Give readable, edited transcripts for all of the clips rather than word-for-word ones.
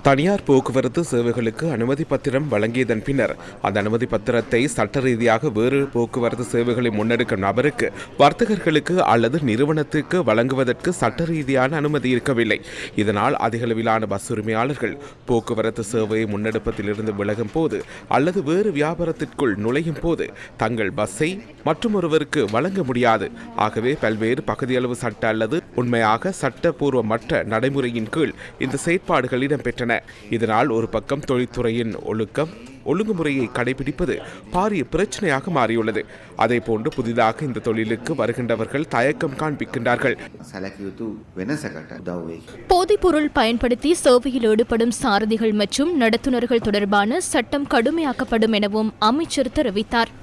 தனியார் போக்குவரத்து சேவைகளுக்கு அனுமதி பத்திரம் வழங்கியதன் பின்னர் அந்த அனுமதி பத்திரத்தை சட்ட ரீதியாக வேறு போக்குவரத்து சேவைகளை முன்னெடுக்கும் நபருக்கு, வர்த்தகர்களுக்கு அல்லது நிறுவனத்துக்கு வழங்குவதற்கு சட்ட ரீதியான அனுமதி இருக்கவில்லை. இதனால் அதிகளவிலான பஸ் உரிமையாளர்கள் போக்குவரத்து சேவையை முன்னெடுப்பதிலிருந்து விலகும் போது அல்லது வேறு வியாபாரத்திற்குள் நுழையும் போது தங்கள் பஸ்ஸை மற்றொருவருக்கு வழங்க முடியாது. ஆகவே பல்வேறு பகுதியளவு சட்ட அல்லது உண்மையாக சட்டபூர்வமற்ற நடைமுறையின் கீழ் இந்த செயற்பாடுகள் இடம்பெற்றன. இதனால் ஒரு பக்கம் தொழில்துறையின் ஒழுங்குமுறையை கடைபிடிப்பது பாரிய பிரச்சனையாக மாறியுள்ளது. அதேபோன்று புதிதாக இந்த தொழிலுக்கு வருகின்றவர்கள் தயக்கம் காண்பிக்கின்றார்கள். போதைப்பொருள் பயன்படுத்தி சேவையில் ஈடுபடும் சாரதிகள் மற்றும் நடத்துனர்கள் தொடர்பான சட்டம் கடுமையாக்கப்படும் எனவும் அமைச்சர் தெரிவித்தார்.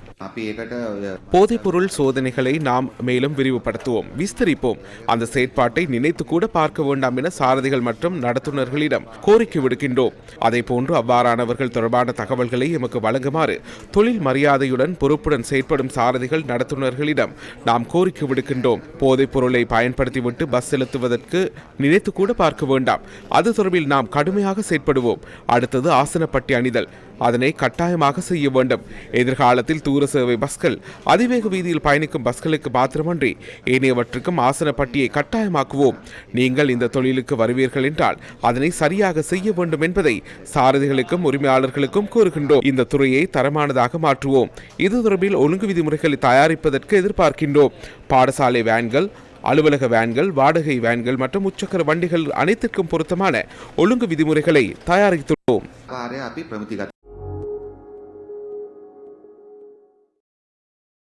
போதைப்பொருள் சோதனைகளை நாம் மேலும் விரிவுபடுத்துவோம், விஸ்தரிப்போம். அந்த செயற்பாட்டை நினைத்து கூட பார்க்க வேண்டாம் என சாரதிகள் மற்றும் நடத்துனர்களிடம் கோரிக்கை விடுக்கின்றோம். அதேபோன்று அவ்வாறானவர்கள் தொடர்பான தகவல்களை எமக்கு வழங்குமாறு தொழில் மரியாதையுடன் பொறுப்புடன் செயற்படும் சாரதிகள் நடத்துனர்களிடம் நாம் கோரிக்கை விடுக்கின்றோம். போதைப் பொருளை பயன்படுத்திவிட்டு பஸ் செலுத்துவதற்கு நினைத்து கூட பார்க்க வேண்டாம். அது தொடர்பில் நாம் கடுமையாக செயற்படுவோம். அடுத்தது ஆசனப்பட்டி அணிதல், அதனை கட்டாயமாக செய்ய வேண்டும். எதிர்காலத்தில் தூர சேவை பஸ்கள், அதிவேக வீதியில் பயணிக்கும் பஸ்களுக்கு மாத்திரமன்றி ஏனையவற்றுக்கும் ஆசன பட்டியை கட்டாயமாக்குவோம். நீங்கள் இந்த தொழிலுக்கு வருவீர்கள் என்றால் அதனை சரியாக செய்ய வேண்டும் என்பதை சாரதிகளுக்கும் உரிமையாளர்களுக்கும் கூறுகின்றோம். இந்த துறையை தரமானதாக மாற்றுவோம். இது தொடர்பில் ஒழுங்கு விதிமுறைகளை தயாரிப்பதற்கு எதிர்பார்க்கின்றோம். பாடசாலை வேன்கள், அலுவலக வேன்கள், வாடகை வேன்கள் மற்றும் முச்சக்கர வண்டிகள் அனைத்திற்கும் பொருத்தமான ஒழுங்கு விதிமுறைகளை தயாரித்துள்ளோம்.